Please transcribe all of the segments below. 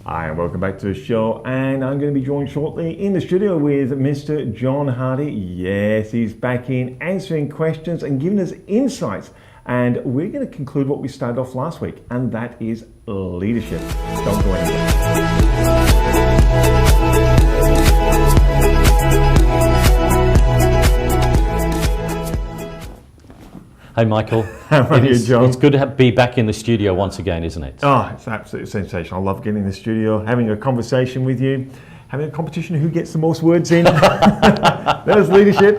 Hi, and welcome back to the show. And I'm going to be joined shortly in the studio with Mr. John Hardy. Yes, he's back in answering questions and giving us insights. And we're going to conclude what we started off last week, and that is leadership. Don't go anywhere. Hey Michael, How are you, John? It's good to be back in the studio once again, isn't it? Oh, it's absolutely sensational. I love getting in the studio, having a conversation with you, having a competition who gets the most words in. There's leadership.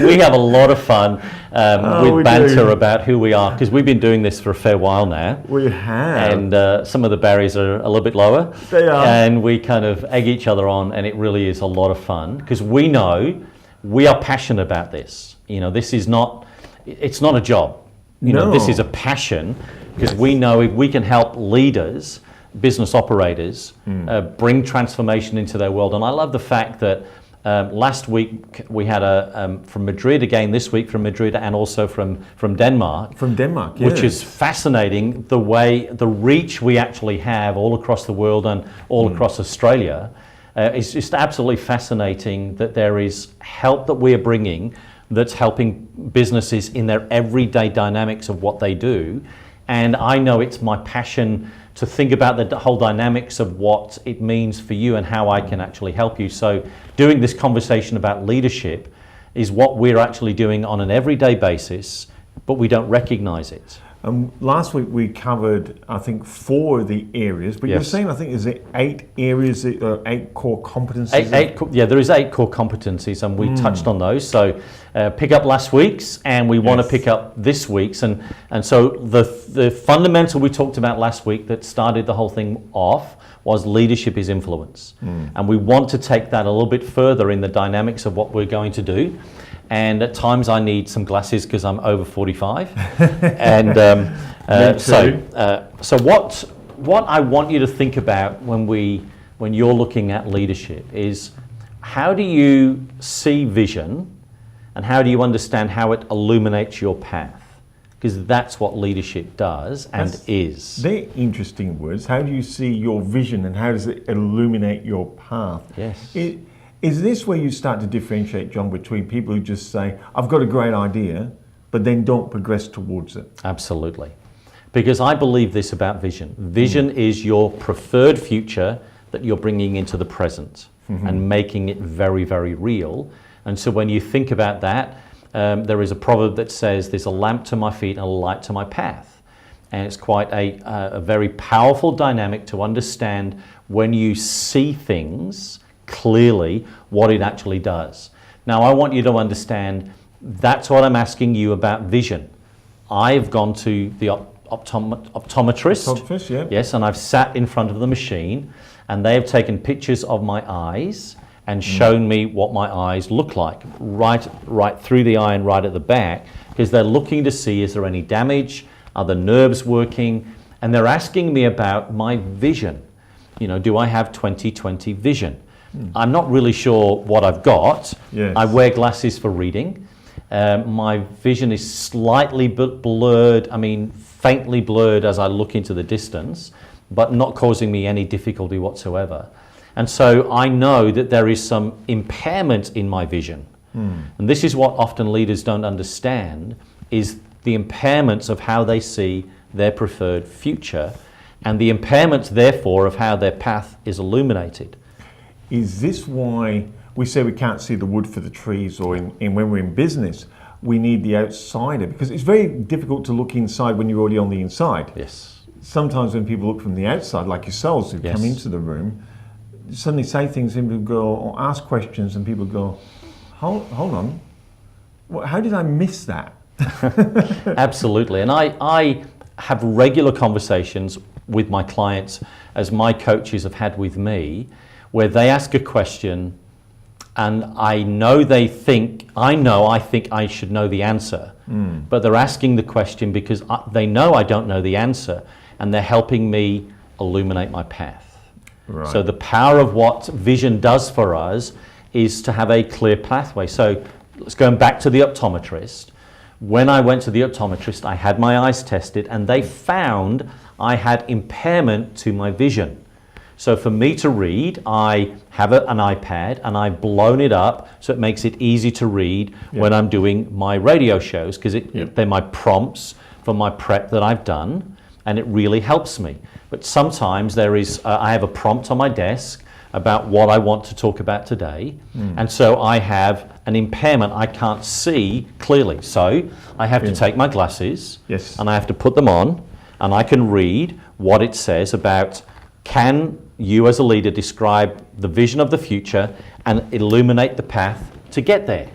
We have a lot of fun with banter do. about who we are, because we've been doing this for a fair while now. We have. And some of the barriers are a little bit lower. They are. And we kind of egg each other on, and it really is a lot of fun, because we know we are passionate about this. You know, this is not, it's not a job. You know, this is a passion, because we know if we can help leaders, business operators, bring transformation into their world. And I love the fact that last week we had from Madrid, again this week from Madrid, and also from Denmark. From Denmark, yes. Which is fascinating, the reach we actually have all across the world and all across Australia. It's just absolutely fascinating that there is help that we are bringing that's helping businesses in their everyday dynamics of what they do. And I know it's my passion to think about the whole dynamics of what it means for you and how I can actually help you. So doing this conversation about leadership is what we're actually doing on an everyday basis, but we don't recognize it. Last week we covered, I think, 4 of the areas, but you're saying, I think, is it 8 areas, 8 core competencies? There is 8 core competencies, and we touched on those. So pick up last week's, and we want to pick up this week's. And so the fundamental we talked about last week that started the whole thing off was leadership is influence. And we want to take that a little bit further in the dynamics of what we're going to do. And at times I need some glasses because I'm over 45. And so what I want you to think about when you're looking at leadership is, how do you see vision, and how do you understand how it illuminates your path? Because that's what leadership does and is. They're interesting words. How do you see your vision, and how does it illuminate your path? Yes. Is this where you start to differentiate, John, between people who just say, I've got a great idea, but then don't progress towards it? Absolutely. Because I believe this about vision. Vision is your preferred future that you're bringing into the present and making it very, very real. And so when you think about that, there is a proverb that says, there's a lamp to my feet and a light to my path. And it's quite a very powerful dynamic to understand when you see things clearly what it actually does. Now I want you to understand that's what I'm asking you about vision. I've gone to the optometrist, yes, and I've sat in front of the machine, and they have taken pictures of my eyes and shown me what my eyes look like, right through the eye and right at the back, because they're looking to see, is there any damage, are the nerves working, and they're asking me about my vision. You know, do I have 20/20 vision? I'm not really sure what I've got. Yes. I wear glasses for reading. My vision is slightly blurred, faintly blurred as I look into the distance, but not causing me any difficulty whatsoever. And so I know that there is some impairment in my vision. And this is what often leaders don't understand, is the impairments of how they see their preferred future, and the impairments, therefore, of how their path is illuminated. Is this why we say we can't see the wood for the trees, or when we're in business, we need the outsider? Because it's very difficult to look inside when you're already on the inside. Yes. Sometimes when people look from the outside, like yourselves who come into the room, suddenly say things and people go, or ask questions, and people go, hold on, how did I miss that? Absolutely. And I have regular conversations with my clients, as my coaches have had with me, where they ask a question and I think I should know the answer, but they're asking the question because they know I don't know the answer, and they're helping me illuminate my path. Right. So the power of what vision does for us is to have a clear pathway. So let's go back to the optometrist. When I went to the optometrist, I had my eyes tested, and they found I had impairment to my vision. So for me to read, I have an iPad and I've blown it up so it makes it easy to read when I'm doing my radio shows, because they're my prompts for my prep that I've done, and it really helps me. But sometimes I have a prompt on my desk about what I want to talk about today, and so I have an impairment. I can't see clearly, so I have to take my glasses and I have to put them on, and I can read what it says about, can you as a leader describe the vision of the future and illuminate the path to get there?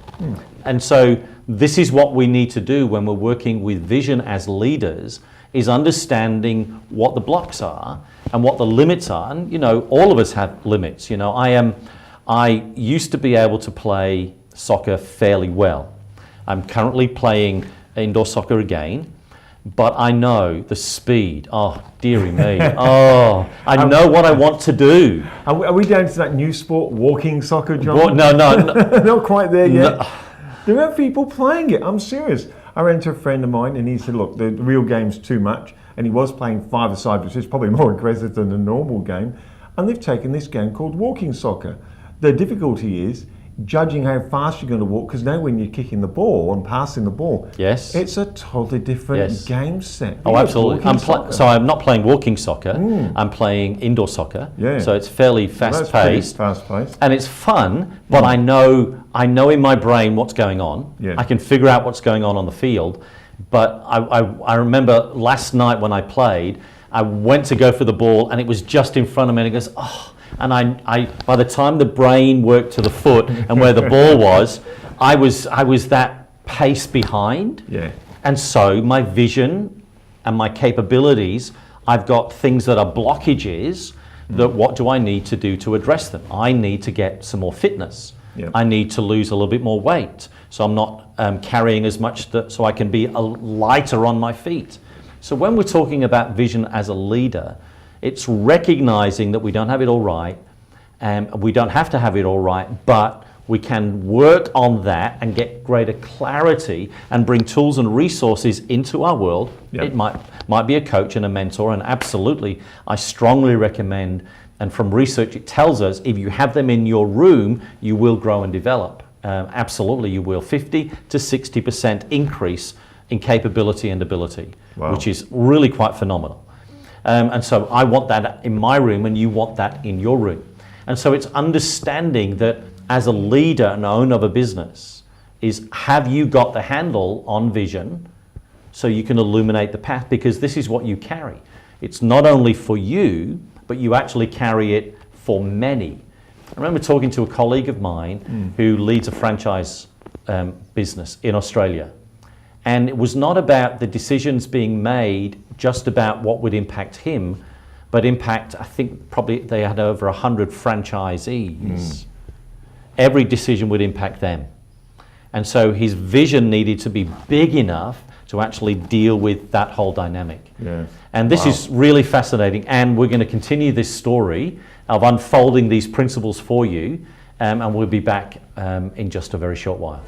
And so this is what we need to do when we're working with vision as leaders, is understanding what the blocks are and what the limits are. And all of us have limits. I used to be able to play soccer fairly well. I'm currently playing indoor soccer again, but I know the speed. Oh, dearie me. I know what I want to do. Are we down to that new sport, walking soccer, John? No. Not quite there yet. No. There are people playing it. I'm serious. I ran into a friend of mine and he said, look, the real game's too much. And he was playing five-a-side, which is probably more aggressive than a normal game. And they've taken this game called walking soccer. The difficulty is judging how fast you're going to walk, because now when you're kicking the ball and passing the ball, it's a totally different game set. Oh, absolutely. So I'm not playing walking soccer. I'm playing indoor soccer. So it's fairly fast-paced. Fast-paced. And it's fun, but I know in my brain what's going on. I can figure out what's going on the field. But I remember last night when I played, I went to go for the ball and it was just in front of me and it goes, and I by the time the brain worked to the foot and where the ball was, I was that pace behind. And so my vision and my capabilities, I've got things that are blockages that what do I need to do to address them? I need to get some more fitness. I need to lose a little bit more weight, so I'm not carrying as much, so I can be lighter on my feet. So when we're talking about vision as a leader, it's recognizing that we don't have it all right, and we don't have to have it all right, but we can work on that and get greater clarity and bring tools and resources into our world. It might be a coach and a mentor, and absolutely, I strongly recommend, and from research it tells us, if you have them in your room, you will grow and develop. Absolutely, you will. 50 to 60% increase in capability and ability, which is really quite phenomenal. And so I want that in my room and you want that in your room. And so it's understanding that as a leader and owner of a business, is have you got the handle on vision so you can illuminate the path, because this is what you carry. It's not only for you, but you actually carry it for many. I remember talking to a colleague of mine who leads a franchise business in Australia. And it was not about the decisions being made just about what would impact him, but impact, I think probably they had over 100 franchisees. Every decision would impact them. And so his vision needed to be big enough to actually deal with that whole dynamic. And this is really fascinating, and we're going to continue this story of unfolding these principles for you, and we'll be back in just a very short while.